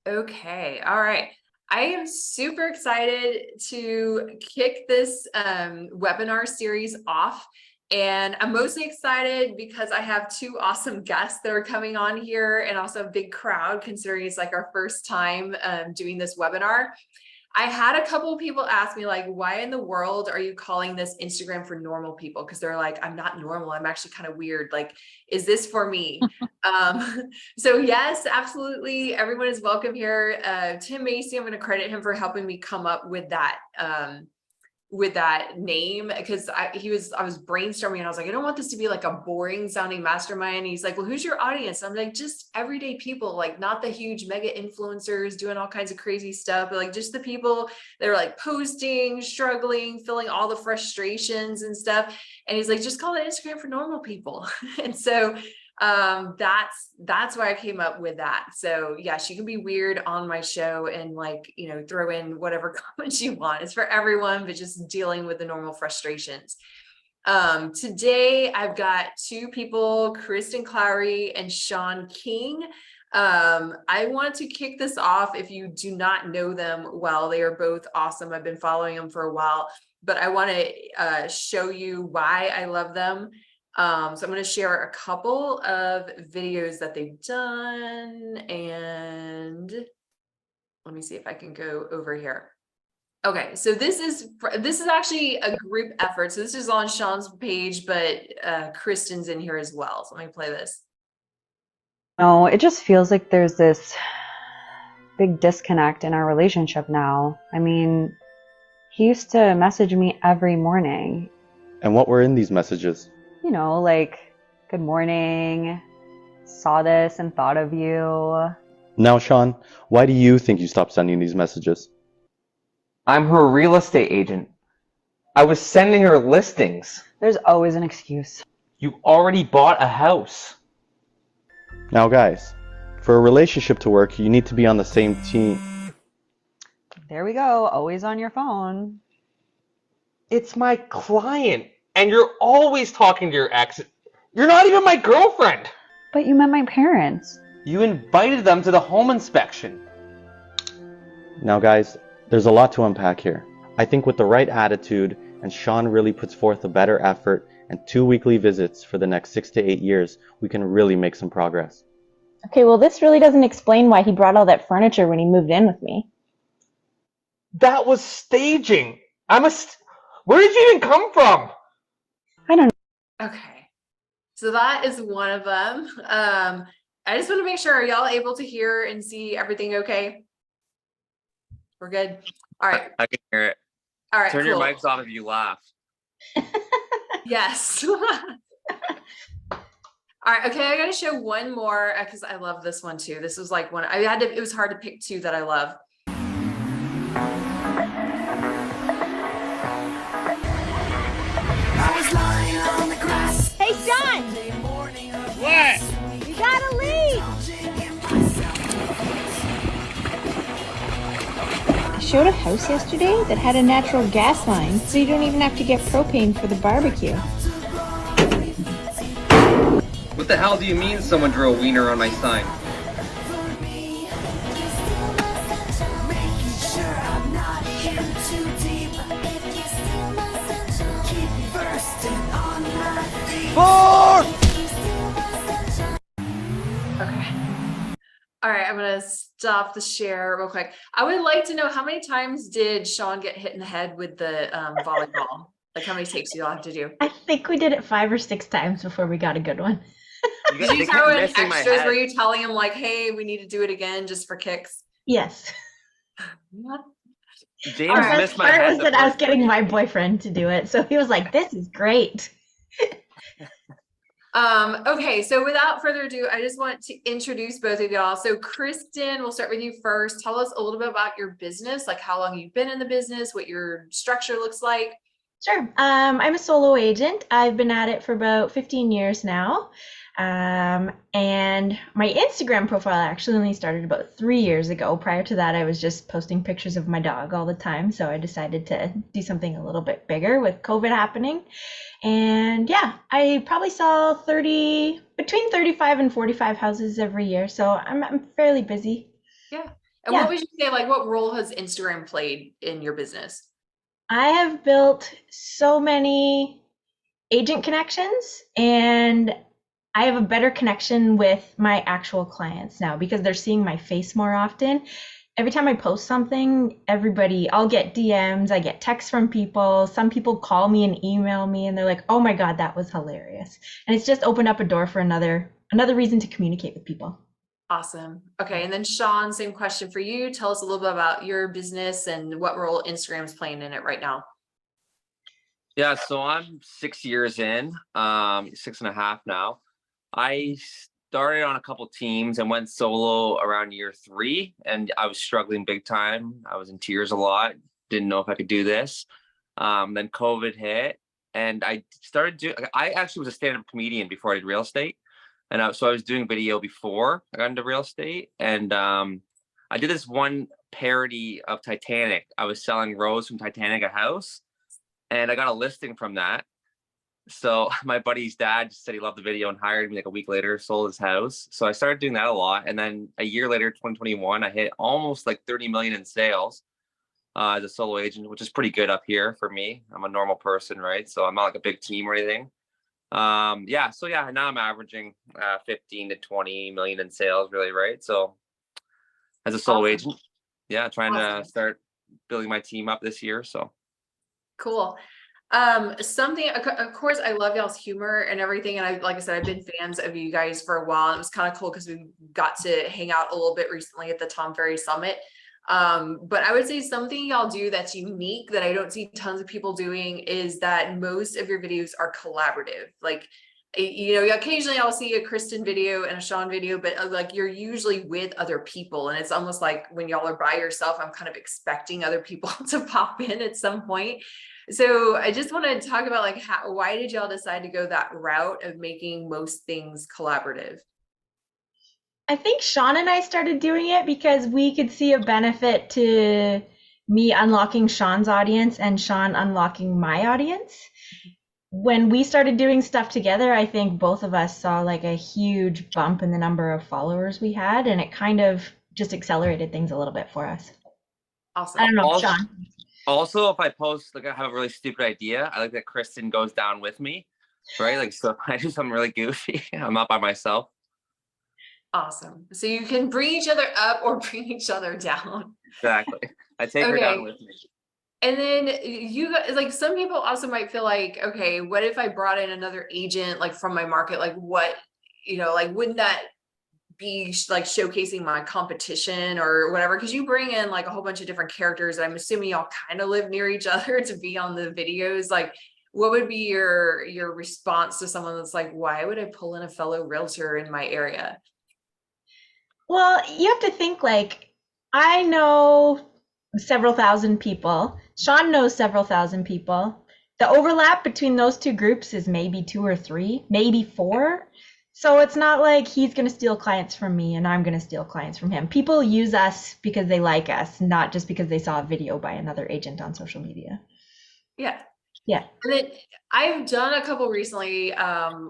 Okay. All right. I am super excited to kick this webinar series off. And I'm mostly excited because I have two awesome guests that are coming on here and also a big crowd considering it's like our first time doing this webinar. I had a couple of people ask me like, why in the world are you calling this Instagram for normal people? Because they're like, I'm not normal. I'm actually kind of weird. Like, is this for me? So yes, absolutely. Everyone is welcome here. Tim Macy, I'm going to credit him for helping me come up with that name because I was brainstorming and I was like, I don't want this to be like a boring sounding mastermind. And he's like, well, who's your audience? I'm like, just everyday people, like not the huge mega influencers doing all kinds of crazy stuff, but like just the people that are like posting, struggling, feeling all the frustrations and stuff. And he's like, just call it Instagram for normal people. And so that's why I came up with that. So yes, you can be weird on my show and like, throw in whatever comments you want. It's for everyone, but just dealing with the normal frustrations. Today I've got two people, Kristen Clowry and Shawn King. I want to kick this off. If you do not know them well, they are both awesome. I've been following them for a while, but I want to show you why I love them. So I'm going to share a couple of videos that they've done, and let me see if I can go over here. Okay, so this is actually a group effort. So this is on Shawn's page, but Kristen's in here as well. So let me play this. No, it just feels like there's this big disconnect in our relationship now. I mean, he used to message me every morning. And what were in these messages? Like, good morning, saw this and thought of you. Now, Shawn, why do you think you stopped sending these messages? I'm her real estate agent. I was sending her listings. There's always an excuse. You already bought a house. Now, guys, for a relationship to work, you need to be on the same team. There we go, always on your phone. It's my client, and you're always talking to your ex. You're not even my girlfriend. But you met my parents. You invited them to the home inspection. Now, guys, there's a lot to unpack here. I think with the right attitude, and Shawn really puts forth a better effort, and 2 weekly visits for the next 6 to 8 years, we can really make some progress. Okay, well, this really doesn't explain why he brought all that furniture when he moved in with me. That was staging. Where did you even come from? I don't know. Okay, so that is one of them. I just want to make sure, are y'all able to hear and see everything okay? We're good. All right. I can hear it. All right. Turn your mics off if you laugh. Yes. All right. Okay. I got to show one more because I love this one too. This was like one it was hard to pick two that I love. I was lying on the grass. Hey, Shawn! What? You gotta leave! I showed a house yesterday that had a natural gas line, so you don't even have to get propane for the barbecue. What the hell do you mean someone drew a wiener on my sign? Okay. All right, I'm gonna stop the share real quick. I would like to know how many times did Shawn get hit in the head with the volleyball? Like how many takes do y'all have to do? I think we did it 5 or 6 times before we got a good one. Did you throw in extras? Were you telling him like, hey, we need to do it again just for kicks? Yes. What? James missed my head. Part was that I was getting my boyfriend to do it, so he was like, this is great. Okay, so without further ado, I just want to introduce both of y'all. So Kristen, we'll start with you first. Tell us a little bit about your business, like how long you've been in the business, what your structure looks like. Sure. I'm a solo agent. I've been at it for about 15 years now. And my Instagram profile actually only started about 3 years ago. Prior to that, I was just posting pictures of my dog all the time. So I decided to do something a little bit bigger with COVID happening. And yeah, I probably sell between 35 and 45 houses every year. So I'm fairly busy. Yeah. And Yeah. what would you say, like, what role has Instagram played in your business? I have built so many agent connections, and I have a better connection with my actual clients now because they're seeing my face more often. Every time I post something, I'll get DMs, I get texts from people. Some people call me and email me and they're like, "Oh my God, that was hilarious." And it's just opened up a door for another reason to communicate with people. Awesome. Okay. And then Shawn, same question for you. Tell us a little bit about your business and what role Instagram's playing in it right now. Yeah, so I'm 6 years in, 6.5 now. I started on a couple teams and went solo around year 3, and I was struggling big time. I was in tears a lot, didn't know if I could do this. Then COVID hit, and I actually was a stand-up comedian before I did real estate. And so I was doing video before I got into real estate. And I did this one parody of Titanic. I was selling Rose from Titanic a house, and I got a listing from that. So my buddy's dad just said he loved the video and hired me like a week later, sold his house. So I started doing that a lot. And then a year later, 2021, I hit almost like 30 million in sales as a solo agent, which is pretty good up here for me. I'm a normal person, right? So I'm not like a big team or anything. Now I'm averaging 15 to 20 million in sales, really, right? So as a solo agent, trying to start building my team up this year. So cool. Something, of course, I love y'all's humor and everything. And like I said, I've been fans of you guys for a while. And it was kind of cool because we got to hang out a little bit recently at the Tom Ferry Summit. But I would say something y'all do that's unique that I don't see tons of people doing is that most of your videos are collaborative. Like, occasionally I'll see a Kristen video and a Shawn video, but like you're usually with other people. And it's almost like when y'all are by yourself, I'm kind of expecting other people to pop in at some point. So I just want to talk about like why did y'all decide to go that route of making most things collaborative? I think Shawn and I started doing it because we could see a benefit to me unlocking Shawn's audience and Shawn unlocking my audience. When we started doing stuff together, I think both of us saw like a huge bump in the number of followers we had, and it kind of just accelerated things a little bit for us. Awesome. I don't know, also, Shawn. also, if I post like I have a really stupid idea, I like that Kristen goes down with me, right? Like, so I do something really goofy. I'm not by myself. Awesome. So you can bring each other up or bring each other down. Exactly. I take her down with me. And then you guys, like some people also might feel like, okay, what if I brought in another agent like from my market? Like what, like wouldn't that be like showcasing my competition or whatever? Because you bring in like a whole bunch of different characters. And I'm assuming y'all kind of live near each other to be on the videos. Like what would be your response to someone that's like, why would I pull in a fellow realtor in my area? Well, you have to think like I know several thousand people. Shawn knows several thousand people. The overlap between those two groups is maybe 2 or 3, maybe 4. So it's not like he's going to steal clients from me and I'm going to steal clients from him. People use us because they like us, not just because they saw a video by another agent on social media. Yeah. Yeah. And then I've done a couple recently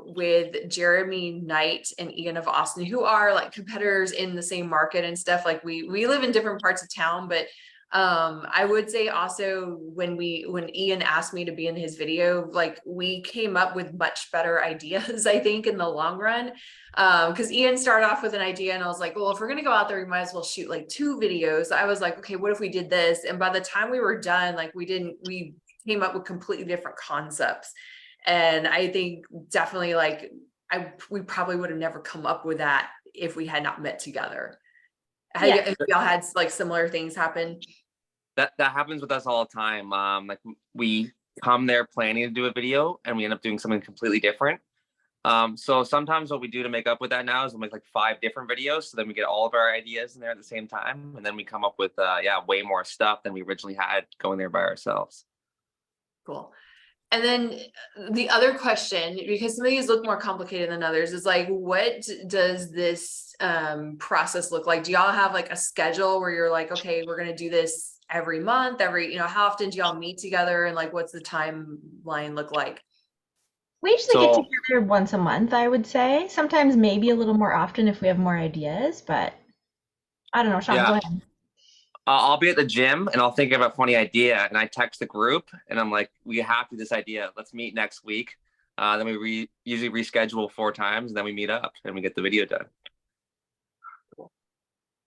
with Jeremy Knight and Ian of Austin, who are like competitors in the same market and stuff. Like we live in different parts of town, but I would say also when Ian asked me to be in his video, like we came up with much better ideas, I think, in the long run. Because Ian started off with an idea and I was like, well, if we're gonna go out there, we might as well shoot like 2 videos. I was like, okay, what if we did this? And by the time we were done, like we came up with completely different concepts. And I think definitely like we probably would have never come up with that if we had not met together. Have y'all had like similar things happen? That happens with us all the time. Like we come there planning to do a video and we end up doing something completely different. So sometimes what we do to make up with that now is we'll make like 5 different videos. So then we get all of our ideas in there at the same time. And then we come up with way more stuff than we originally had going there by ourselves. Cool. And then the other question, because some of these look more complicated than others, is like, what does this process look like? Do y'all have like a schedule where you're like, okay, we're going to do this every month, how often do y'all meet together? And like, what's the timeline look like? We usually get together once a month, I would say. Sometimes maybe a little more often if we have more ideas, but I don't know, Shawn, go ahead. I'll be at the gym and I'll think of a funny idea and I text the group and I'm like, we have to do this idea. Let's meet next week. Then we usually reschedule 4 times and then we meet up and we get the video done.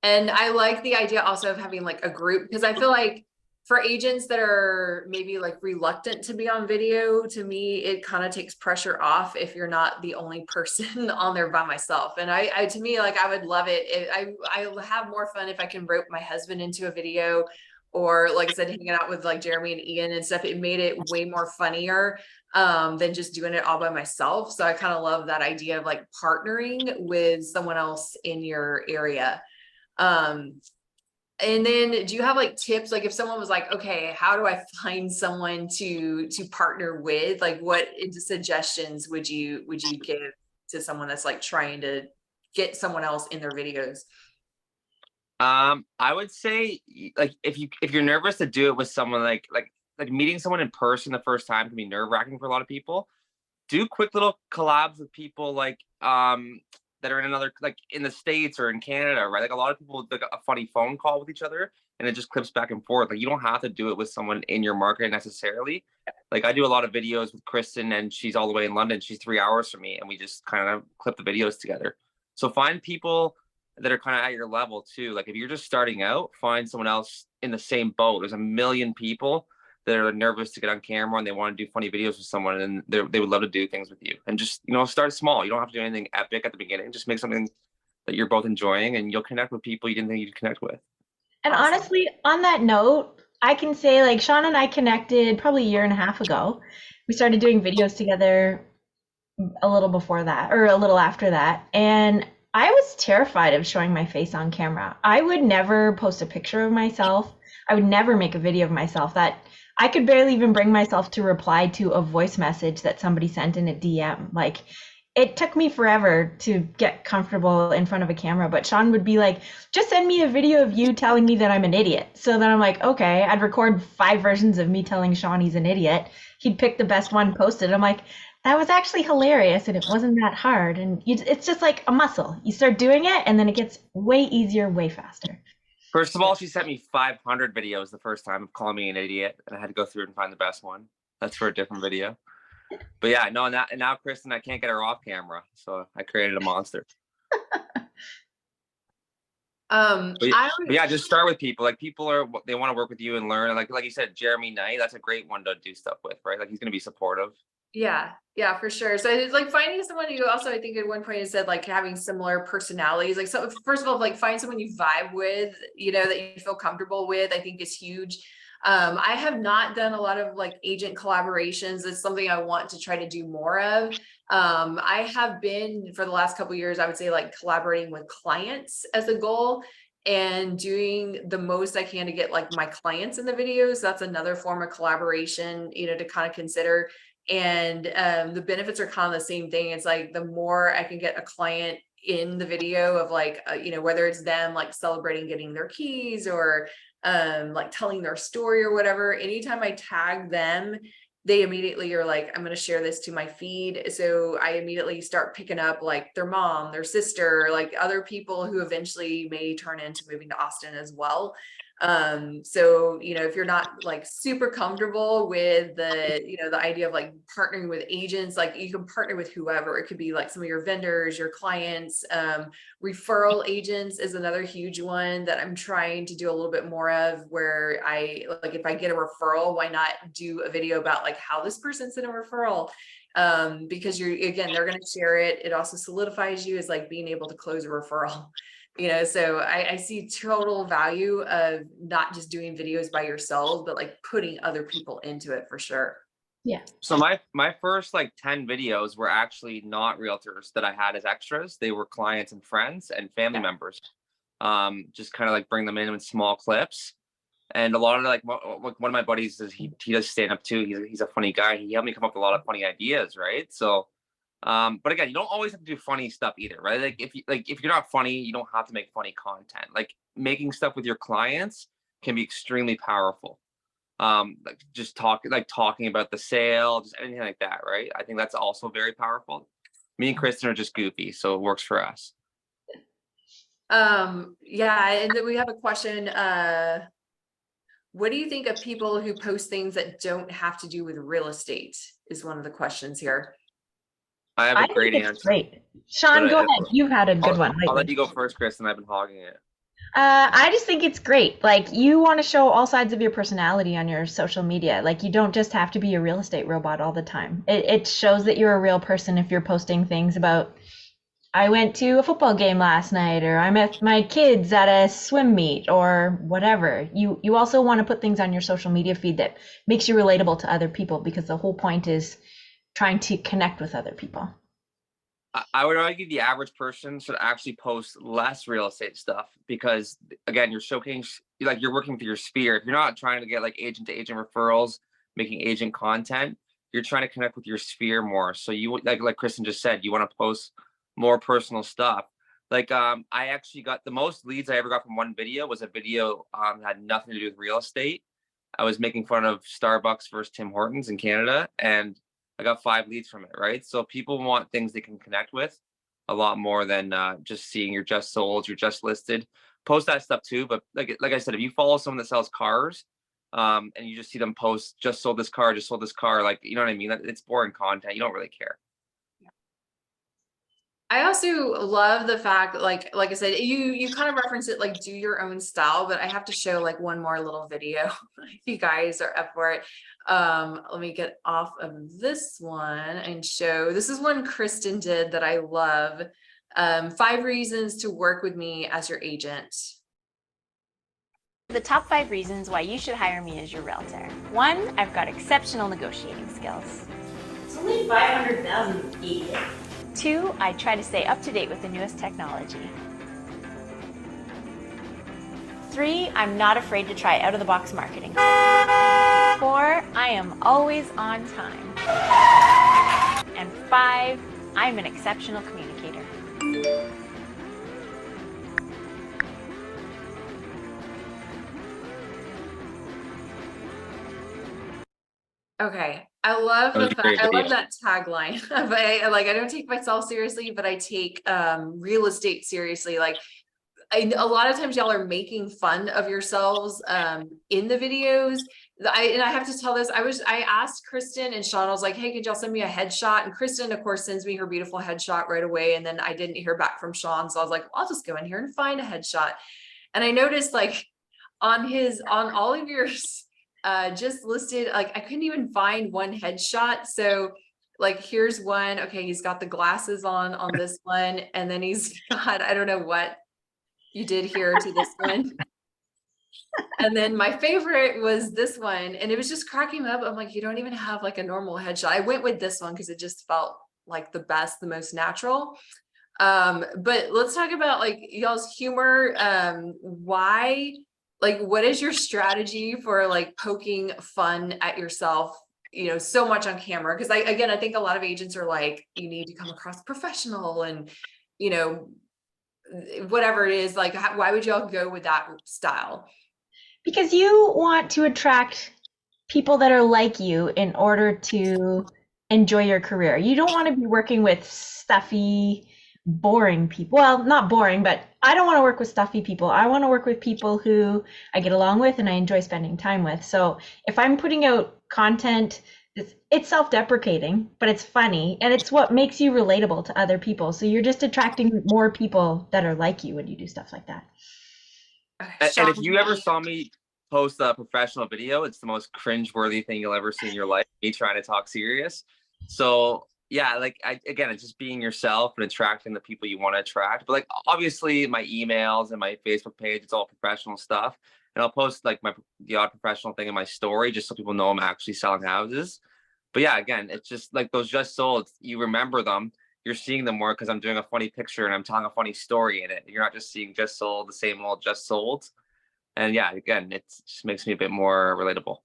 And I like the idea also of having like a group, because I feel like for agents that are maybe like reluctant to be on video, to me, it kind of takes pressure off if you're not the only person on there by myself. And I to me, like, I would love it. I have more fun if I can rope my husband into a video, or like I said, hanging out with like Jeremy and Ian and stuff. It made it way more funnier than just doing it all by myself. So I kind of love that idea of like partnering with someone else in your area. And then do you have like tips, like if someone was like, okay, how do I find someone to partner with? Like what suggestions would you give to someone that's like trying to get someone else in their videos? I would say like if you're nervous to do it with someone, like meeting someone in person the first time can be nerve-wracking for a lot of people. Do quick little collabs with people like that are in another, like in the States or in Canada, right? Like a lot of people do like a funny phone call with each other and it just clips back and forth. Like you don't have to do it with someone in your market necessarily. Like I do a lot of videos with Kristen and she's all the way in London. She's 3 hours from me and we just kind of clip the videos together. So find people that are kind of at your level too. Like if you're just starting out, find someone else in the same boat. There's a million people that are nervous to get on camera and they want to do funny videos with someone and they would love to do things with you. And just, start small. You don't have to do anything epic at the beginning. Just make something that you're both enjoying and you'll connect with people you didn't think you'd connect with. And Awesome. honestly, on that note, I can say like Shawn and I connected probably a year and a half ago. We started doing videos together a little before that, or a little after that. And I was terrified of showing my face on camera. I would never post a picture of myself. I would never make a video of myself. That I could barely even bring myself to reply to a voice message that somebody sent in a DM. Like it took me forever to get comfortable in front of a camera, but Shawn would be like, just send me a video of you telling me that I'm an idiot. So then I'm like, okay, I'd record 5 versions of me telling Shawn he's an idiot. He'd pick the best one, post it. I'm like, that was actually hilarious and it wasn't that hard. And it's just like a muscle. You start doing it and then it gets way easier, way faster. First of all, she sent me 500 videos the first time of calling me an idiot, and I had to go through and find the best one. That's for a different video. But yeah, no, and now Kristen, I can't get her off camera, so I created a monster. But yeah, just start with people. Like people they want to work with you and learn. And like you said, Jeremy Knight, that's a great one to do stuff with, right? Like he's gonna be supportive. Yeah, for sure. So it's like finding someone who also, I think at one point you said like having similar personalities. Like, so first of all, like find someone you vibe with, that you feel comfortable with, I think is huge. I have not done a lot of like agent collaborations. It's something I want to try to do more of. I have been for the last couple of years, I would say like collaborating with clients as a goal and doing the most I can to get like my clients in the videos. That's another form of collaboration, to kind of consider. And the benefits are kind of the same thing. It's like the more I can get a client in the video of like, whether it's them like celebrating getting their keys or like telling their story or whatever, anytime I tag them, they immediately are like, I'm going to share this to my feed. So I immediately start picking up like their mom, their sister, like other people who eventually may turn into moving to Austin as well. So, if you're not like super comfortable with the idea of like partnering with agents, like you can partner with whoever. It could be like some of your vendors, your clients. Referral agents is another huge one that I'm trying to do a little bit more of, where I like, if I get a referral, why not do a video about like how this person sent a referral? Because they're going to share it. It also solidifies you as like being able to close a referral. So I see total value of not just doing videos by yourselves, but like putting other people into it for sure. Yeah. So my first like 10 videos were actually not realtors that I had as extras. They were clients and friends and family members. Just kind of like bring them in small clips. And a lot of like one of my buddies he does stand up too. He's a funny guy. He helped me come up with a lot of funny ideas, right? So but again, you don't always have to do funny stuff either, right? Like if you're not funny, you don't have to make funny content. Like making stuff with your clients can be extremely powerful. Like just talking about the sale, just anything like that, right? I think that's also very powerful. Me and Kristen are just goofy, so it works for us. Yeah, and then we have a question. What do you think of people who post things that don't have to do with real estate is one of the questions here. I have I a think great it's answer, great. Sean, but go ahead. You've had a good one I'll let lately. you go first, Kristen. I've been hogging it. I just think it's great. Like, you want to show all sides of your personality on your social media. Like, you don't just have to be a real estate robot all the time. It shows that you're a real person if you're posting things about, I went to a football game last night, or I met my kids at a swim meet, or whatever. You also want to put things on your social media feed that makes you relatable to other people, because the whole point is trying to connect with other people. I would argue the average person should actually post less real estate stuff because, again, you're showcasing, like, you're working with your sphere. If you're not trying to get like agent to agent referrals, making agent content, you're trying to connect with your sphere more. So you, like Kristen just said, you want to post more personal stuff. Like, I actually got the most leads I ever got from one video was a video that had nothing to do with real estate. I was making fun of Starbucks versus Tim Hortons in Canada, and I got 5 leads from it, right? So people want things they can connect with a lot more than just seeing you're just sold, you're just listed. Post that stuff too, but like I said, if you follow someone that sells cars, and you just see them post, just sold this car, just sold this car, like, you know what I mean? It's boring content. You don't really care. I also love the fact, like I said, you kind of reference it, like, do your own style, but I have to show like one more little video if you guys are up for it. Let me get off of this one and show, this is one Kristen did that I love. 5 reasons to work with me as your agent. The top 5 reasons why you should hire me as your realtor. 1, I've got exceptional negotiating skills. It's only 500,000 each. 2, I try to stay up to date with the newest technology. 3, I'm not afraid to try out-of-the-box marketing. 4, I am always on time. And 5, I'm an exceptional communicator. Okay, I love That was the a great fact, I video. love that tagline. But I don't take myself seriously, but I take real estate seriously. Like, a lot of times y'all are making fun of yourselves in the videos. And I have to tell this, I asked Kristen and Shawn, I was like, hey, could y'all send me a headshot? And Kristen, of course, sends me her beautiful headshot right away. And then I didn't hear back from Shawn. So I was like, well, I'll just go in here and find a headshot. And I noticed, like, on all of yours just listed, like, I couldn't even find one headshot. So, like, here's one. Okay, he's got the glasses on this one, and then he's got, I don't know what you did here to this one. And then my favorite was this one, and it was just cracking me up. I'm like, you don't even have like a normal headshot. I went with this one because it just felt like the best, the most natural. But let's talk about like y'all's humor. Why, like, what is your strategy for like poking fun at yourself, so much on camera? Because I think a lot of agents are like, you need to come across professional and, you know, whatever it is, like, why would y'all go with that style? Because you want to attract people that are like you in order to enjoy your career. You don't want to be working with stuffy, boring people. Well, not boring, but I don't want to work with stuffy people. I want to work with people who I get along with and I enjoy spending time with. So if I'm putting out content, it's self-deprecating, but it's funny and it's what makes you relatable to other people. So you're just attracting more people that are like you when you do stuff like that. And if you ever saw me post a professional video, it's the most cringe-worthy thing you'll ever see in your life, me trying to talk serious. So yeah, like, again, it's just being yourself and attracting the people you want to attract. But like, obviously my emails and my Facebook page, it's all professional stuff. And I'll post like the odd professional thing in my story just so people know I'm actually selling houses. But yeah, again, it's just like those just sold, you remember them. You're seeing them more because I'm doing a funny picture and I'm telling a funny story in it. You're not just seeing just sold, the same old just sold. And yeah, again, it just makes me a bit more relatable.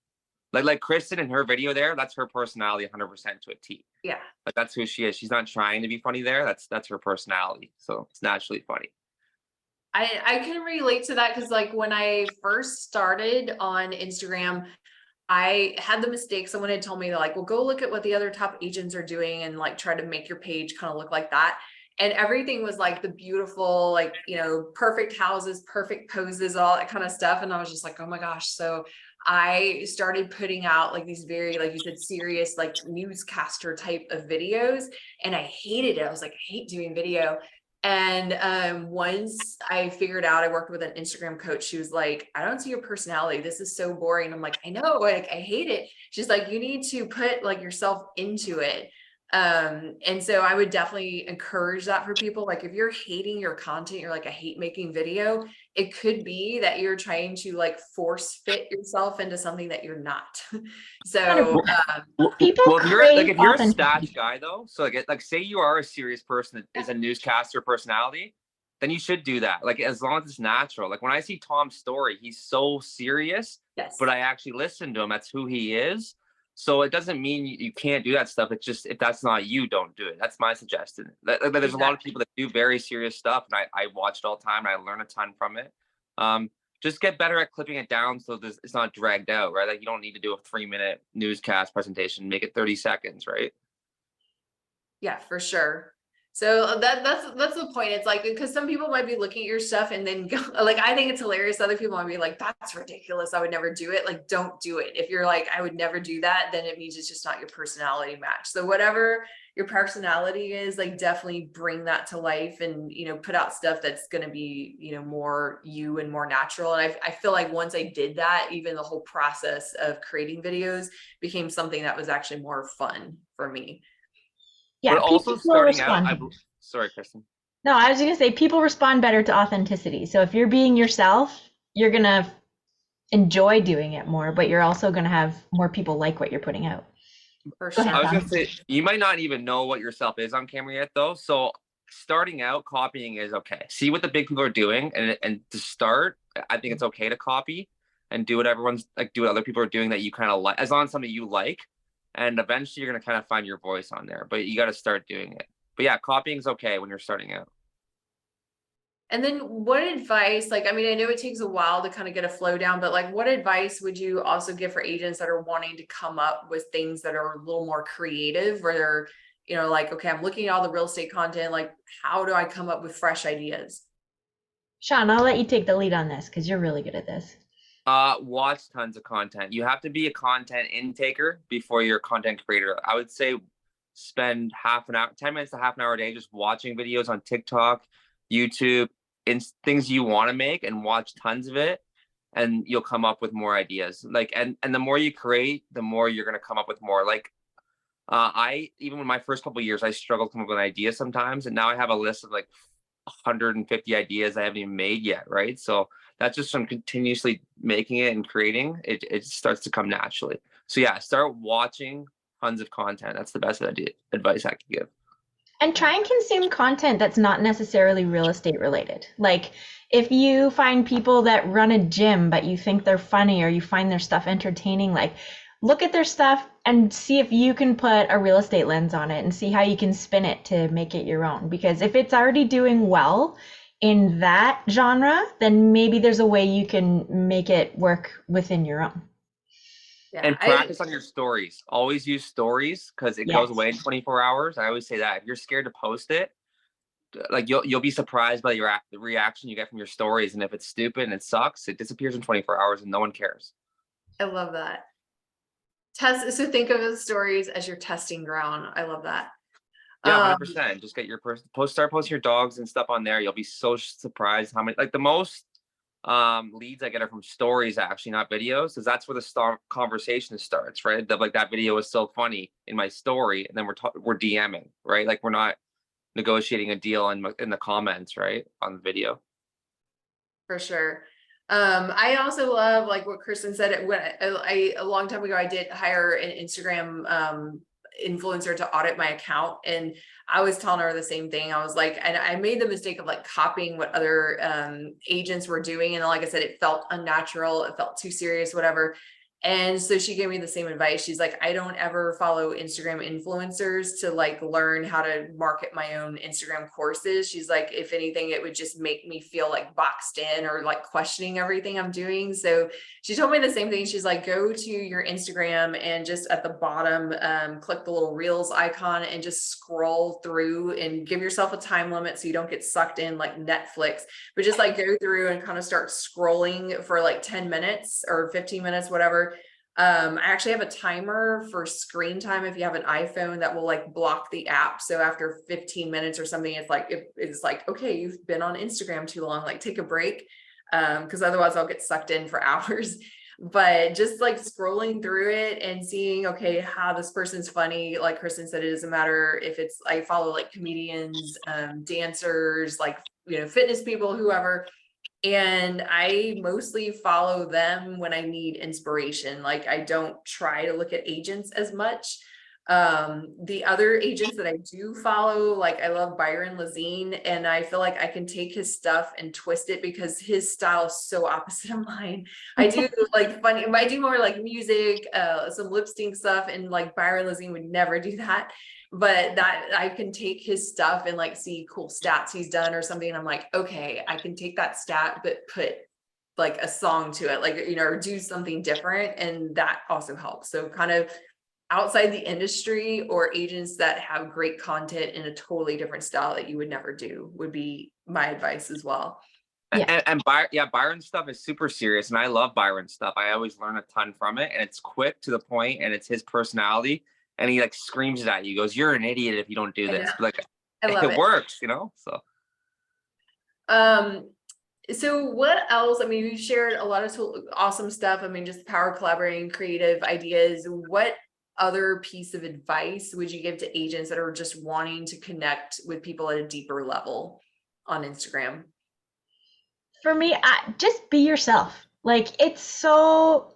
Like Kristen in her video there, that's her personality 100% to a T. Yeah. Like, that's who she is. She's not trying to be funny there. That's her personality. So it's naturally funny. I can relate to that because, like, when I first started on Instagram, I had the mistake. Someone had told me, they're like, well, go look at what the other top agents are doing and like try to make your page kind of look like that. and everything was like the beautiful, like, perfect houses, perfect poses, all that kind of stuff. And I was just like, oh my gosh. So I started putting out like these very, like you said, serious, like newscaster type of videos. And I hated it. I was like, I hate doing video. And once I figured out, I worked with an Instagram coach. She was like, I don't see your personality. This is so boring. I'm like, I know, like, I hate it. She's like, you need to put like yourself into it. And so I would definitely encourage that for people. Like if you're hating your content, you're like, I hate making video. It could be that you're trying to like force fit yourself into something that you're not. So, People Well, crave if you're a authenticity. stats guy though, so like say you are a serious person that is a newscaster personality, then you should do that. Like as long as it's natural. Like when I see Tom's story, he's so serious, yes. but I actually listen to him. That's who he is. So it doesn't mean you can't do that stuff. It's just, if that's not you, don't do it. That's my suggestion. There's a lot of people that do very serious stuff, and I watch it all the time, and I learn a ton from it. Just get better at clipping it down so it's not dragged out, right? Like you don't need to do a 3-minute newscast presentation. Make it 30 seconds, right? Yeah, for sure. So that's the point. It's like, because some people might be looking at your stuff and then go, like, I think it's hilarious. Other people might be like, that's ridiculous. I would never do it. Like, don't do it. If you're like, I would never do that, then it means it's just not your personality match. So whatever your personality is, like, definitely bring that to life and, put out stuff that's going to be, more you and more natural. And I feel like once I did that, even the whole process of creating videos became something that was actually more fun for me. Yeah, but also people will starting out, respond. sorry, Kristen. No, I was just gonna say people respond better to authenticity. So if you're being yourself, you're gonna enjoy doing it more, but you're also gonna have more people like what you're putting out. For Go sure. ahead, I was Tom. gonna say, you might not even know what yourself is on camera yet, though. So starting out, copying is okay. See what the big people are doing, and to start, I think it's okay to copy and do what other people are doing that you kind of like, as long as something you like. And eventually, you're gonna kind of find your voice on there. But you got to start doing it. But yeah, copying is okay when you're starting out. And then what advice, like, I mean, I know it takes a while to kind of get a flow down, but like, what advice would you also give for agents that are wanting to come up with things that are a little more creative, where they're, like, okay, I'm looking at all the real estate content, like, how do I come up with fresh ideas? Shawn, I'll let you take the lead on this because you're really good at this. Watch tons of content. You have to be a content intaker before you're a content creator. I would say spend half an hour, 10 minutes to half an hour a day just watching videos on TikTok, YouTube, and things you want to make, and watch tons of it, and you'll come up with more ideas. Like, and the more you create, the more you're going to come up with more. Like, I, even in my first couple of years, I struggled to come up with an idea sometimes, and now I have a list of like 150 ideas I haven't even made yet, right? So that's just from continuously making it and creating it. It starts to come naturally. So yeah, start watching tons of content. That's the best advice I can give. And try and consume content that's not necessarily real estate related. Like if you find people that run a gym, but you think they're funny or you find their stuff entertaining, like look at their stuff and see if you can put a real estate lens on it and see how you can spin it to make it your own. Because if it's already doing well in that genre, then maybe there's a way you can make it work within your own. Yeah, and practice on your stories. Always use stories because it goes away in 24 hours. I always say that if you're scared to post it, like you'll be surprised by the reaction you get from your stories. And if it's stupid and it sucks, it disappears in 24 hours and no one cares. I love that. So think of the stories as your testing ground. I love that. Yeah, 100%. Just get your start posting your dogs and stuff on there. You'll be so surprised how many, like the most leads I get are from stories, actually, not videos, because that's where the conversation starts, right? Like that video was so funny in my story, and then we're DMing, right? Like we're not negotiating a deal in the comments, right, on the video. For sure. I also love like what Kristen said. When a long time ago, I did hire an Instagram influencer to audit my account, and I was telling her the same thing. I was like, and I made the mistake of like copying what other agents were doing, and like I said, it felt unnatural, it felt too serious, whatever. And so she gave me the same advice. She's like, I don't ever follow Instagram influencers to like learn how to market my own Instagram courses. She's like, if anything, it would just make me feel like boxed in or like questioning everything I'm doing. So she told me the same thing. She's like, go to your Instagram and just at the bottom, click the little reels icon and just scroll through and give yourself a time limit so you don't get sucked in like Netflix, but just like go through and kind of start scrolling for like 10 minutes or 15 minutes, whatever. I actually have a timer for screen time if you have an iPhone that will like block the app. So after 15 minutes or something, it's like, okay, you've been on Instagram too long, like take a break. Because otherwise I'll get sucked in for hours. But just like scrolling through it and seeing, okay, how this person's funny, like Kristen said, it doesn't matter if it's, I follow like comedians, dancers, like, fitness people, whoever. And I mostly follow them when I need inspiration. Like I don't try to look at agents as much. The other agents that I do follow, like I love Byron Lazine, and I feel like I can take his stuff and twist it because his style is so opposite of mine. I do like funny, I do more like music, some lip sync stuff, and like Byron Lazine would never do that. But that I can take his stuff and like see cool stats he's done or something. And I'm like, okay, I can take that stat, but put like a song to it, like, or do something different. And that also helps. So kind of outside the industry or agents that have great content in a totally different style that you would never do would be my advice as well. Yeah. And Byron's stuff is super serious, and I love Byron's stuff. I always learn a ton from it, and it's quick to the point, and it's his personality. And he like screams it at you, goes, "You're an idiot if you don't do this." But like, I love it. Works, So. So what else? I mean, you shared a lot of awesome stuff. I mean, just power collaborating, creative ideas. What other piece of advice would you give to agents that are just wanting to connect with people at a deeper level on Instagram? For me, just be yourself. Like it's so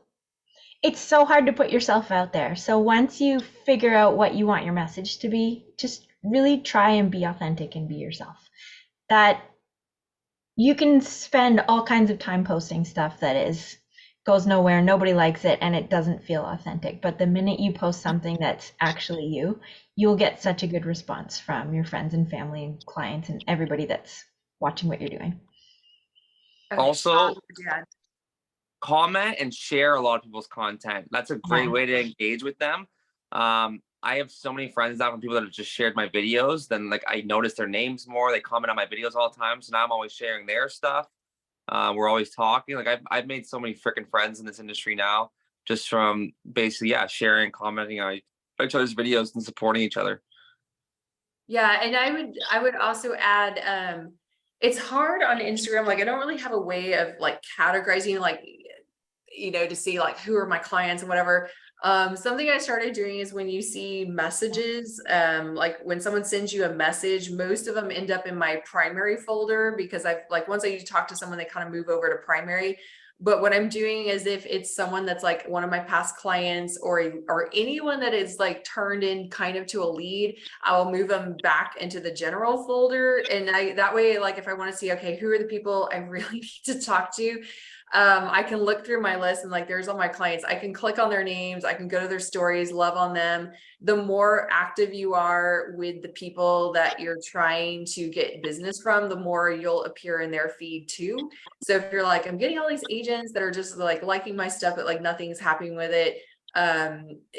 hard to put yourself out there. So once you figure out what you want your message to be, just really try and be authentic and be yourself. That you can spend all kinds of time posting stuff that goes nowhere, nobody likes it, and it doesn't feel authentic. But the minute you post something that's actually you, you'll get such a good response from your friends and family and clients and everybody that's watching what you're doing. Okay. Also, comment and share a lot of people's content. That's a great way to engage with them. I have so many friends now from people that have just shared my videos. Then like I notice their names more. They comment on my videos all the time. So now I'm always sharing their stuff. We're always talking. Like I've made so many freaking friends in this industry now, just from basically sharing, commenting on each other's videos and supporting each other. Yeah, and I would also add, it's hard on Instagram. Like I don't really have a way of like categorizing, like, to see like who are my clients and whatever. Something I started doing is when you see messages, like when someone sends you a message, most of them end up in my primary folder because once I talk to someone, they kind of move over to primary. But what I'm doing is if it's someone that's like one of my past clients or anyone that is like turned in kind of to a lead, I will move them back into the general folder. And that way, like if I want to see, okay, who are the people I really need to talk to? I can look through my list and like, there's all my clients. I can click on their names. I can go to their stories, love on them. The more active you are with the people that you're trying to get business from, the more you'll appear in their feed too. So if you're like, I'm getting all these agents that are just like liking my stuff, but like nothing's happening with it.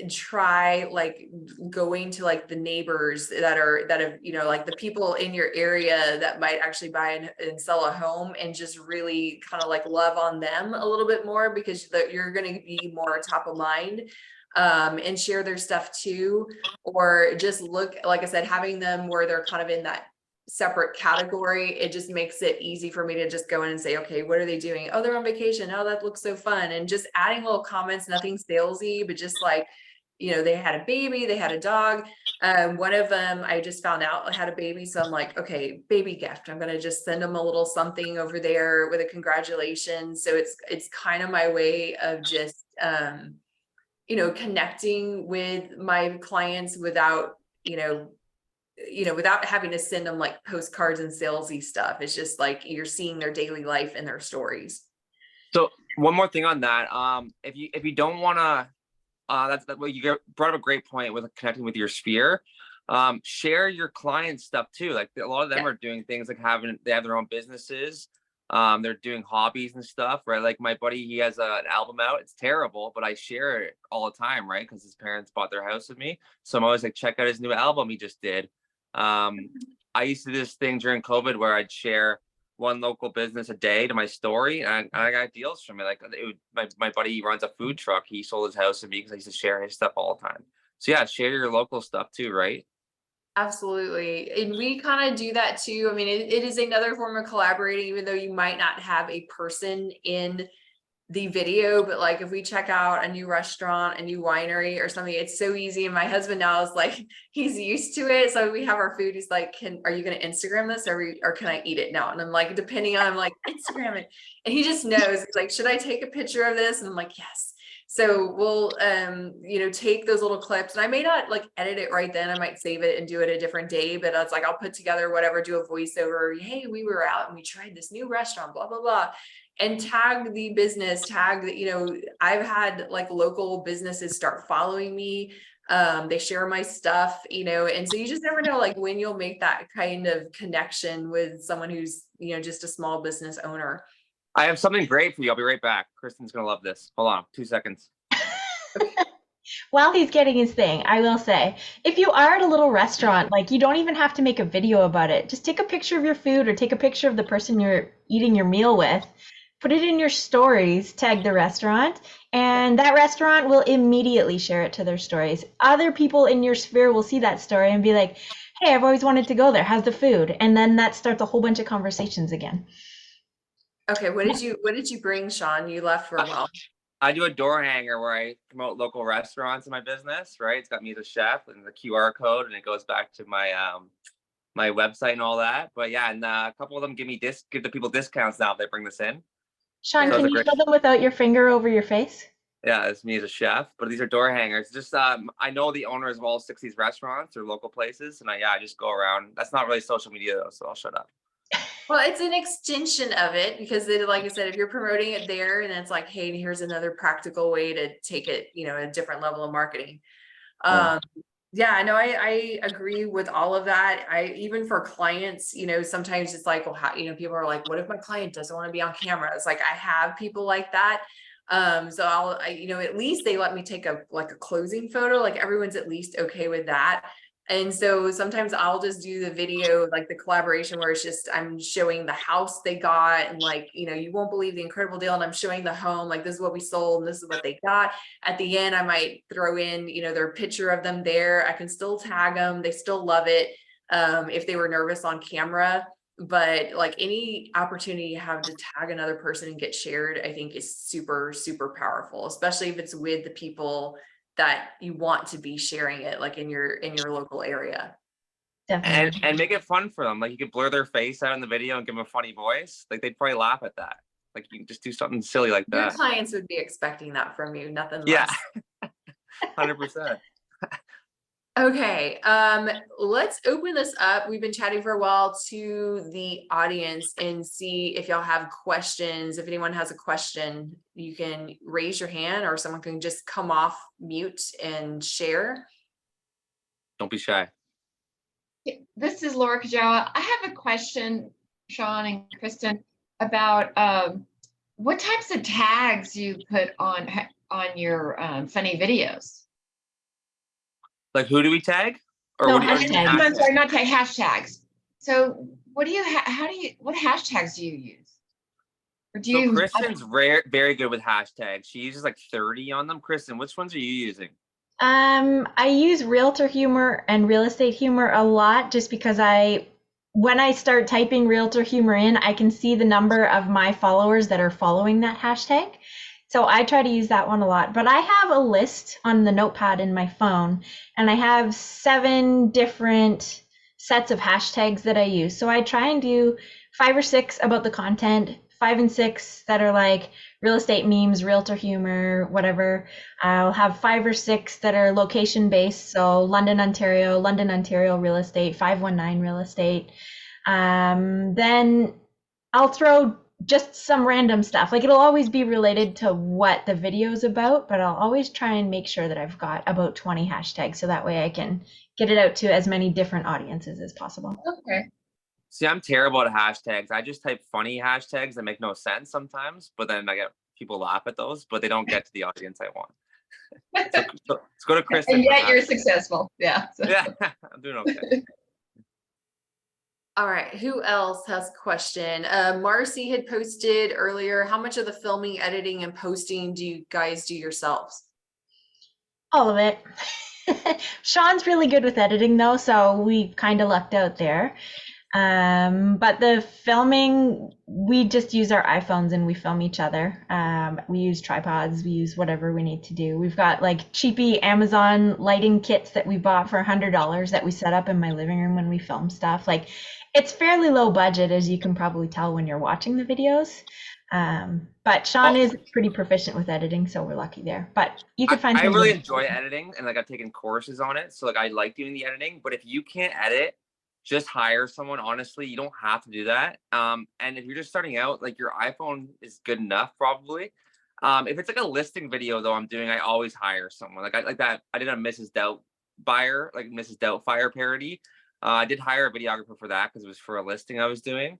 Try like going to like the neighbors that have, like the people in your area that might actually buy and sell a home, and just really kind of like love on them a little bit more because you're going to be more top of mind, and share their stuff too. Or just look, like I said, having them where they're kind of in that separate category, it just makes it easy for me to just go in and say, okay, what are they doing? Oh, they're on vacation. Oh, that looks so fun. And just adding little comments, nothing salesy, but just like, they had a baby, they had a dog. One of them, I just found out had a baby. So I'm like, okay, baby gift. I'm going to just send them a little something over there with a congratulations. So it's kind of my way of just, connecting with my clients without, without having to send them like postcards and salesy stuff. It's just like you're seeing their daily life and their stories. So one more thing on that. If you don't want to, well, brought up a great point with connecting with your sphere. Share your client stuff too. Like a lot of them are doing things like they have their own businesses. They're doing hobbies and stuff, right? Like my buddy, he has an album out. It's terrible, but I share it all the time, right? Because his parents bought their house with me. So I'm always like, check out his new album he just did. I used to do this thing during COVID where I'd share one local business a day to my story, and I got deals from it. Like my buddy, he runs a food truck. He sold his house to me because I used to share his stuff all the time. So yeah, share your local stuff too, right? Absolutely. And we kind of do that too. I mean, it is another form of collaborating, even though you might not have a person in the video, but like if we check out a new restaurant, a new winery or something, it's so easy. And my husband now is like, he's used to it. So we have our food. He's like, are you going to Instagram this or can I eat it now? And I'm like, depending on, I'm like, Instagram it. And he just knows. He's like, should I take a picture of this? And I'm like, yes. So we'll, take those little clips, and I may not like edit it right then. I might save it and do it a different day, but it's like, I'll put together whatever, do a voiceover. Hey, we were out and we tried this new restaurant, blah, blah, blah. And tag the business, I've had like local businesses start following me. They share my stuff, and so you just never know like when you'll make that kind of connection with someone who's, just a small business owner. I have something great for you. I'll be right back. Kristen's going to love this. Hold on 2 seconds. While he's getting his thing, I will say, if you are at a little restaurant, like you don't even have to make a video about it. Just take a picture of your food or take a picture of the person you're eating your meal with, put it in your stories, tag the restaurant, and that restaurant will immediately share it to their stories. Other people in your sphere will see that story and be like, hey, I've always wanted to go there. How's the food? And then that starts a whole bunch of conversations again. Okay, what did you bring, Shawn? You left for a while. I do a door hanger where I promote local restaurants in my business, right? It's got me as a chef and the QR code, and it goes back to my my website and all that. But yeah, and a couple of them give the people discounts now if they bring this in. Shawn, can you show them without your finger over your face? Yeah, it's me as a chef, but these are door hangers. Just I know the owners of all 6 of these restaurants or local places, and I just go around. That's not really social media though, so I'll shut up. Well, it's an extension of it because like I said, if you're promoting it there and it's like, hey, here's another practical way to take it, a different level of marketing. Yeah, no, I agree with all of that. Even for clients, sometimes it's like, well, people are like, what if my client doesn't want to be on camera? It's like, I have people like that. So at least they let me take a closing photo, like everyone's at least okay with that. And so sometimes I'll just do the video, like the collaboration where it's just, I'm showing the house they got and you won't believe the incredible deal. And I'm showing the home, like this is what we sold and this is what they got. At the end, I might throw in, their picture of them there. I can still tag them. They still love it if they were nervous on camera. But like any opportunity you have to tag another person and get shared, I think is super, super powerful, especially if it's with the people that you want to be sharing it, like in your local area. Definitely. And make it fun for them. Like you could blur their face out in the video and give them a funny voice. Like they'd probably laugh at that. Like you can just do something silly like that. Your clients would be expecting that from you, nothing less. Yeah. 100%. Okay, let's open this up. We've been chatting for a while to the audience and see if y'all have questions. If anyone has a question, you can raise your hand or someone can just come off mute and share. Don't be shy. This is Laura Kajawa. I have a question, Shawn and Kristen, about what types of tags you put on your funny videos. Like who do we tag? Or No, what hashtags. I'm sorry, not tag, hashtags. So what hashtags do you use? Or do you? Kristen's very good with hashtags. She uses like 30 on them. Kristen, which ones are you using? I use realtor humor and real estate humor a lot just because when I start typing realtor humor in, I can see the number of my followers that are following that hashtag. So I try to use that one a lot, but I have a list on the notepad in my phone and I have 7 different sets of hashtags that I use. So I try and do 5 or 6 about the content, 5 and 6 that are like real estate memes, realtor humor, whatever. I'll have 5 or 6 that are location based. So London, Ontario real estate, 519 real estate. Then I'll throw just some random stuff. Like it'll always be related to what the video's about, but I'll always try and make sure that I've got about 20 hashtags so that way I can get it out to as many different audiences as possible. Okay. See, I'm terrible at hashtags. I just type funny hashtags that make no sense sometimes, but then I get people laugh at those, but they don't get to the audience I want. So let's go to Kristen. And yet you're successful. Yeah. So. Yeah, I'm doing okay. All right, who else has a question? Marcy had posted earlier, how much of the filming, editing, and posting do you guys do yourselves? All of it. Shawn's really good with editing though, so we kind of lucked out there. But the filming, we just use our iPhones and we film each other. We use tripods, we use whatever we need to do. We've got like cheapy Amazon lighting kits that we bought for $100 that we set up in my living room when we film stuff. Like it's fairly low budget, as you can probably tell when you're watching the videos. But Shawn is pretty proficient with editing, so we're lucky there. But you could find. I really enjoy editing, and like I've taken courses on it, so like I like doing the editing. But if you can't edit, just hire someone. Honestly, you don't have to do that. And if you're just starting out, like your iPhone is good enough, probably. If it's like a listing video though, I always hire someone. Like I like that. I did a Mrs. Doubtfire, like Mrs. Doubtfire parody. I did hire a videographer for that because it was for a listing I was doing.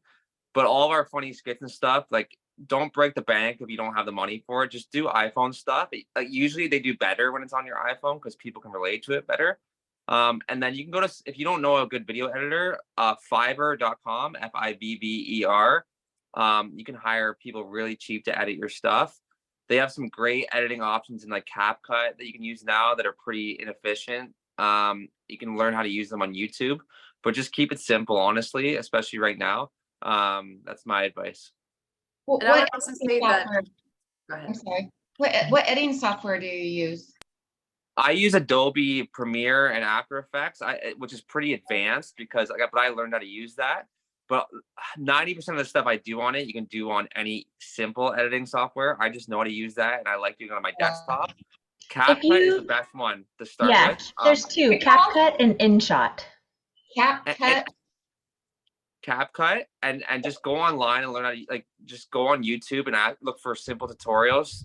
But all of our funny skits and stuff, like don't break the bank if you don't have the money for it. Just do iPhone stuff. Like usually they do better when it's on your iPhone because people can relate to it better. And then you can go to, if you don't know a good video editor, Fiverr.com, Fivver. You can hire people really cheap to edit your stuff. They have some great editing options in like CapCut that you can use now that are pretty inefficient. You can learn how to use them on YouTube, but just keep it simple, honestly, especially right now. That's my advice. Well, And I would also say that, go ahead. I'm sorry. What editing software do you use? I use Adobe Premiere and After Effects, which is pretty advanced because but I learned how to use that. But 90% of the stuff I do on it, you can do on any simple editing software. I just know how to use that, and I like doing it on my desktop. CapCut is the best one to start with. Yeah, there's two, CapCut and InShot. CapCut? and just go online and learn how to, just go on YouTube and look for simple tutorials.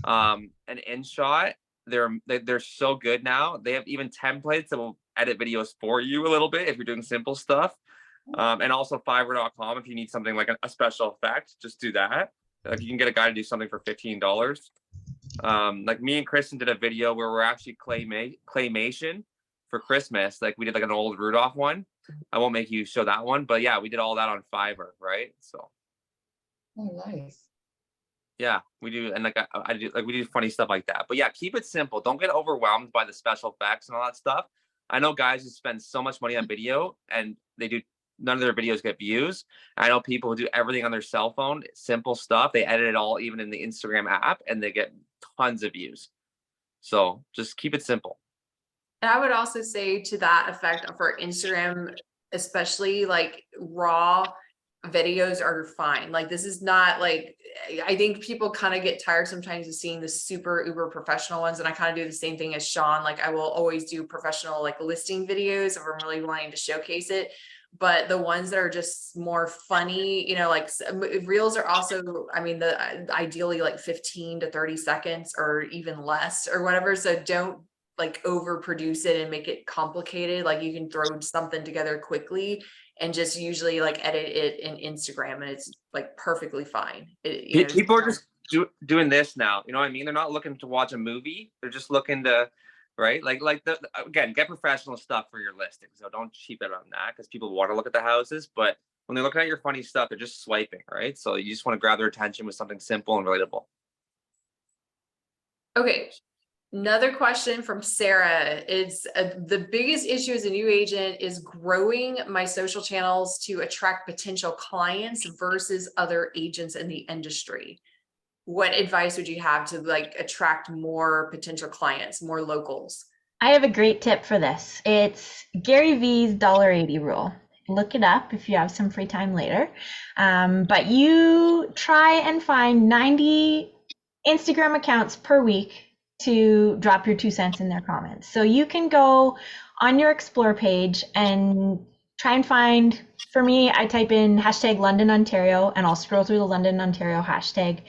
And InShot, they're so good now. They have even templates that will edit videos for you a little bit if you're doing simple stuff. And also Fiverr.com, if you need something like a special effect, just do that. Like you can get a guy to do something for $15. Like me and Kristen did a video where we're actually claymation for Christmas. Like we did like an old Rudolph one. I won't make you show that one, but yeah, we did all that on Fiverr, right? So. Oh, nice. Yeah, we do, and I do, we do funny stuff like that. But yeah, keep it simple. Don't get overwhelmed by the special effects and all that stuff. I know guys who spend so much money on video, and none of their videos get views. I know people who do everything on their cell phone, simple stuff. They edit it all, even in the Instagram app, and they get tons of views. So just keep it simple. And I would also say to that effect for Instagram, especially like raw videos are fine. Like this is not like, I think people kind of get tired sometimes of seeing the super uber professional ones. And I kind of do the same thing as Shawn. Like I will always do professional like listing videos if I'm really wanting to showcase it. But the ones that are just more funny, like reels are also, I mean, ideally like 15 to 30 seconds or even less or whatever. So don't like overproduce it and make it complicated. Like you can throw something together quickly and just usually like edit it in Instagram and it's like perfectly fine. People are just doing this now. You know what I mean? They're not looking to watch a movie. They're just looking to, right? Again, get professional stuff for your listing. So don't cheap it on that because people want to look at the houses. But when they're looking at your funny stuff, they're just swiping, right? So you just want to grab their attention with something simple and relatable. Okay. Another question from Sarah is the biggest issue as a new agent is growing my social channels to attract potential clients versus other agents in the industry. What advice would you have to like attract more potential clients, more locals? I have a great tip for this. It's Gary V's $1.80 rule. Look it up if you have some free time later. But you try and find 90 Instagram accounts per week to drop your 2 cents in their comments. So you can go on your explore page and try and find for me, I type in hashtag London, Ontario, and I'll scroll through the London, Ontario hashtag,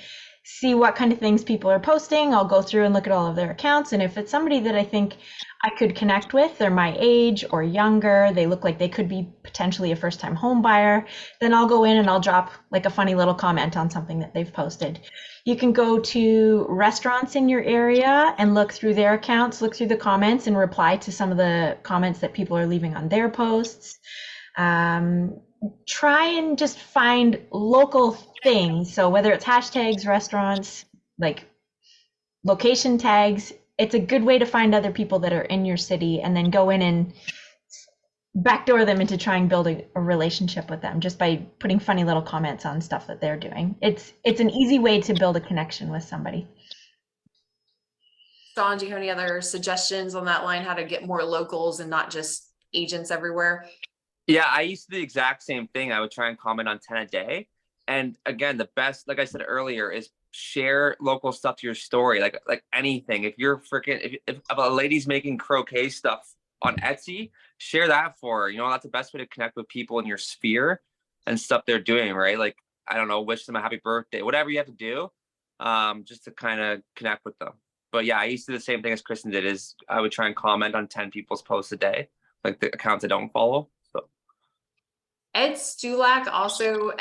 see what kind of things people are posting. I'll go through and look at all of their accounts. And if it's somebody that I think I could connect with, they're my age or younger, they look like they could be potentially a first-time home buyer, then I'll go in and I'll drop like a funny little comment on something that they've posted. You can go to restaurants in your area and look through their accounts, look through the comments and reply to some of the comments that people are leaving on their posts. Try and just find local things. So whether it's hashtags, restaurants, like location tags, it's a good way to find other people that are in your city and then go in and backdoor them into trying to build a relationship with them just by putting funny little comments on stuff that they're doing. It's an easy way to build a connection with somebody. Shawn, do you have any other suggestions on that line, how to get more locals and not just agents everywhere? Yeah, I used to do the exact same thing. I would try and comment on 10 a day. And again, the best, like I said earlier, is share local stuff to your story. Like anything. If you're freaking, if a lady's making croquet stuff on Etsy, share that for her. You know, that's the best way to connect with people in your sphere and stuff they're doing, right? Like, I don't know, wish them a happy birthday, whatever you have to do, just to kind of connect with them. But yeah, I used to do the same thing as Kristen did, is I would try and comment on 10 people's posts a day, like the accounts I don't follow. Ed Stulak also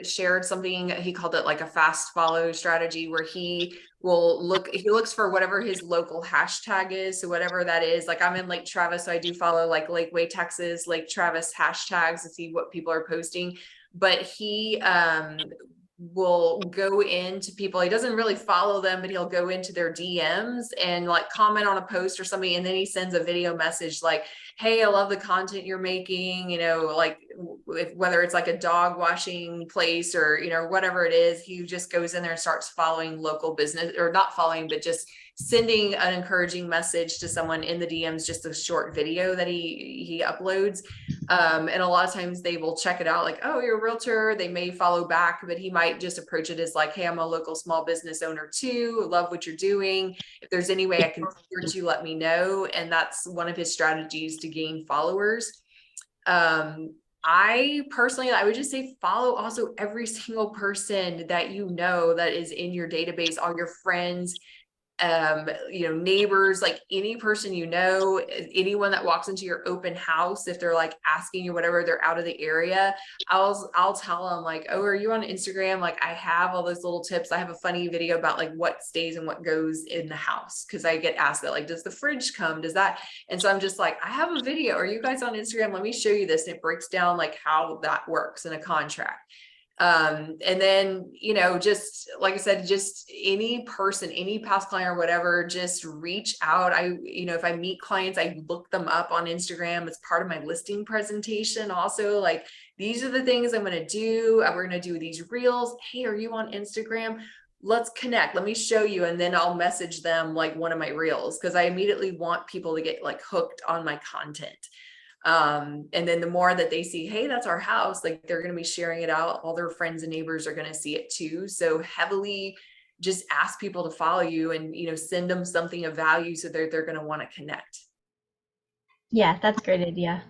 shared something, he called it like a fast follow strategy, where he looks for whatever his local hashtag is. So whatever that is, like I'm in Lake Travis, so I do follow like Lakeway, Texas, Lake Travis hashtags to see what people are posting. But he will go into people, he doesn't really follow them, but he'll go into their DMs and like comment on a post or something, and then he sends a video message like, hey, I love the content you're making, you know, like whether it's like a dog washing place or, you know, whatever it is, he just goes in there and starts following local business, or not following, but just sending an encouraging message to someone in the DMs, just a short video that he uploads. And a lot of times they will check it out like, oh, you're a realtor. They may follow back, but he might just approach it as like, hey, I'm a local small business owner too. Love what you're doing. If there's any way I can support you, let me know. And that's one of his strategies to gain followers. I personally, I would just say follow also every single person that you know that is in your database, all your friends, you know, neighbors, like any person, you know, anyone that walks into your open house, if they're like asking you whatever, they're out of the area, I'll tell them like, oh, are you on Instagram? Like I have all those little tips. I have a funny video about like what stays and what goes in the house. Cause I get asked that, like, does the fridge come? Does that? And so I'm just like, I have a video. Are you guys on Instagram? Let me show you this. And it breaks down like how that works in a contract. And then, you know, just like I said, just any person, any past client or whatever, just reach out. You know, if I meet clients, I look them up on Instagram. It's part of my listing presentation. Also, like, these are the things I'm going to do. We're going to do these reels. Hey, are you on Instagram? Let's connect. Let me show you. And then I'll message them like one of my reels, because I immediately want people to get like hooked on my content. And then the more that they see, hey, that's our house, like they're going to be sharing it out. All their friends and neighbors are going to see it too. So heavily just ask people to follow you and, you know, send them something of value so they're going to want to connect. Yeah, that's a great idea.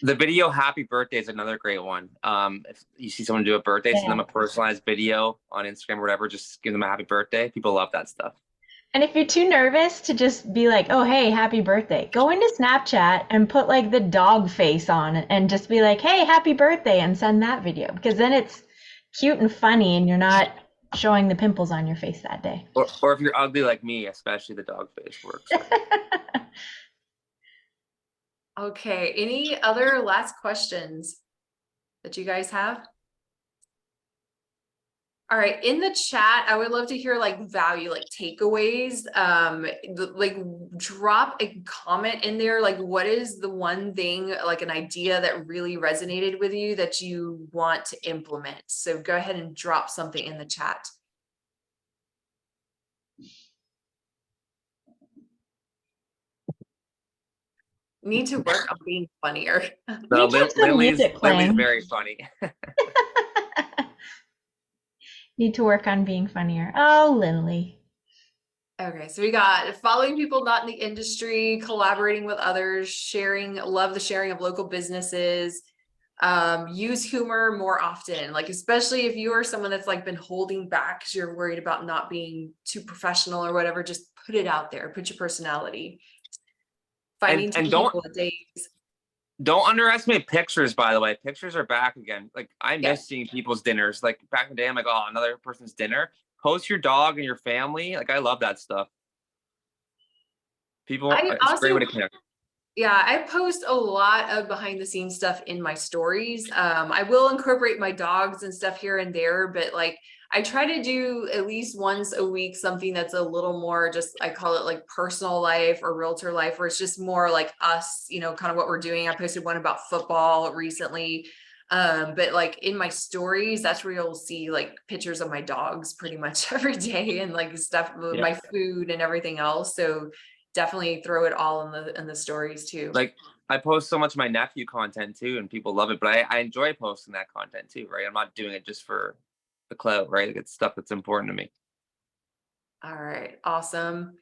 The video happy birthday is another great one. If you see someone do a birthday, send them a personalized video on Instagram or whatever, just give them a happy birthday. People love that stuff. And if you're too nervous to just be like, oh, hey, happy birthday, go into Snapchat and put like the dog face on and just be like, hey, happy birthday, and send that video, because then it's cute and funny and you're not showing the pimples on your face that day. Or if you're ugly like me, especially the dog face works. Okay. Any other last questions that you guys have? All right, in the chat, I would love to hear like value, like takeaways, like drop a comment in there. Like, what is the one thing, like an idea that really resonated with you that you want to implement? So go ahead and drop something in the chat. Need to work on being funnier. No, Lily's very funny. Need to work on being funnier. Oh, Lily. Okay, so we got following people not in the industry, collaborating with others, love the sharing of local businesses, use humor more often, like especially if you are someone that's like been holding back because you're worried about not being too professional or whatever, just put it out there, put your personality. Finding And two people a date. don't underestimate pictures, by the way. Pictures are back again. Like I Yeah. miss seeing people's dinners. Like back in the day, I'm like, oh, another person's dinner. Post your dog and your family. Like I love that stuff. People, I it's a great way also, to connect. yeah, I post a lot of behind the scenes stuff in my stories. I will incorporate my dogs and stuff here and there, but like I try to do at least once a week something that's a little more just, I call it like personal life or realtor life, where it's just more like us, you know, kind of what we're doing. I posted one about football recently. But like in my stories, that's where you'll see like pictures of my dogs pretty much every day and like stuff, Yeah. my food and everything else. So definitely throw it all in the stories too. Like I post so much of my nephew content too, and people love it. But I enjoy posting that content too, right? I'm not doing it just for the clout, right? Like it's stuff that's important to me. All right, awesome.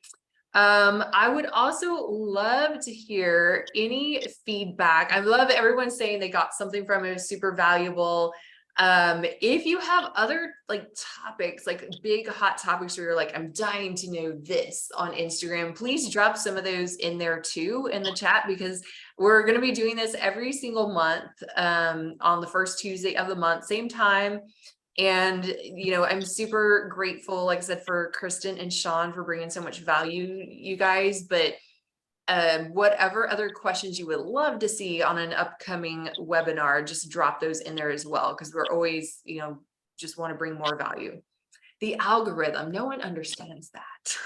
I would also love to hear any feedback. I love everyone saying they got something from it, it was super valuable. If you have other like topics, like big hot topics where you're like, I'm dying to know this on Instagram, please drop some of those in there too in the chat, because we're going to be doing this every single month on the first Tuesday of the month, same time. And, you know, I'm super grateful, like I said, for Kristen and Shawn for bringing so much value, you guys, but whatever other questions you would love to see on an upcoming webinar, just drop those in there as well, because we're always, you know, just want to bring more value. The algorithm, no one understands that.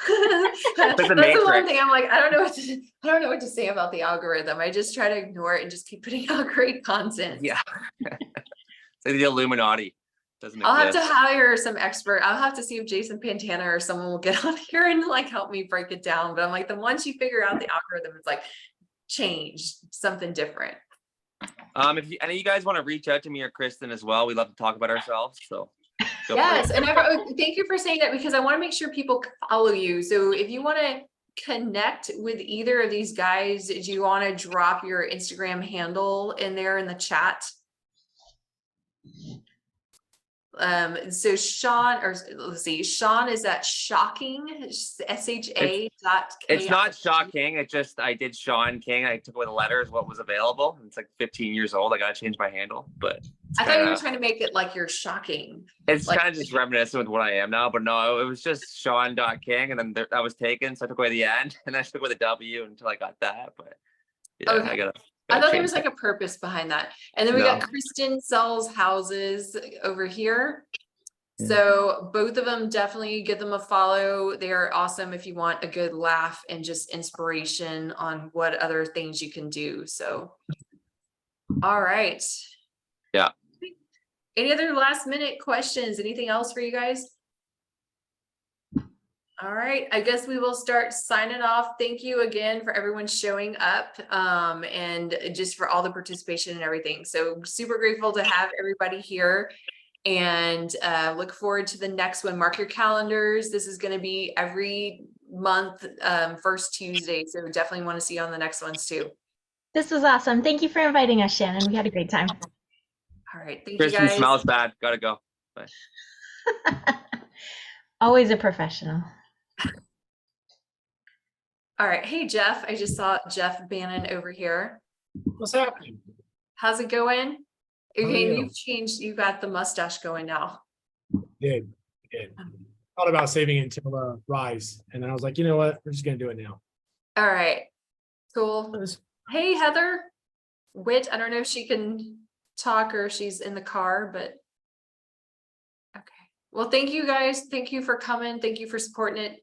That's the one thing I'm like, I don't know what to say about the algorithm. I just try to ignore it and just keep putting out great content. Yeah. It's like the Illuminati. I'll have to hire some expert. I'll have to see if Jason Pantana or someone will get on here and like help me break it down. But I'm like, once you figure out the algorithm, it's like change something different. If any of you guys want to reach out to me or Kristen as well, we love to talk about ourselves. So yes, and thank you for saying that, because I want to make sure people follow you. So if you want to connect with either of these guys, do you want to drop your Instagram handle in there in the chat? So Shawn, or let's see, Shawn is at shocking, SHA. It's not shocking. It just, I did Shawn King. I took away the letters, what was available. It's like 15 years old. I got to change my handle, but I thought you were trying to make it like you're shocking. It's like, kind of just reminiscent with what I am now, but no, it was just Shawn.King, and then that was taken. So I took away the end and I took away the W until I got that. But yeah, okay. I thought there was like a purpose behind that. And then we got Kristen sells houses over here. So both of them, definitely give them a follow. They are awesome if you want a good laugh and just inspiration on what other things you can do. So, all right. Yeah. Any other last minute questions? Anything else for you guys? All right, I guess we will start signing off. Thank you again for everyone showing up and just for all the participation and everything. So super grateful to have everybody here, and look forward to the next one. Mark your calendars. This is going to be every month, first Tuesday. So definitely want to see you on the next ones too. This was awesome. Thank you for inviting us, Shannon. We had a great time. All right, thank Kristen you guys. Smells bad. Gotta go. Bye. Always a professional. All right. Hey, Jeff. I just saw Jeff Bannon over here. What's happening? How's it going? Okay, you? you've changed. You got the mustache going now. Did. Thought about saving it until Rise. And then I was like, you know what? We're just going to do it now. All right. Cool. Hey, Heather. Wit. I don't know if she can talk or she's in the car, but okay. Well, thank you guys. Thank you for coming. Thank you for supporting it.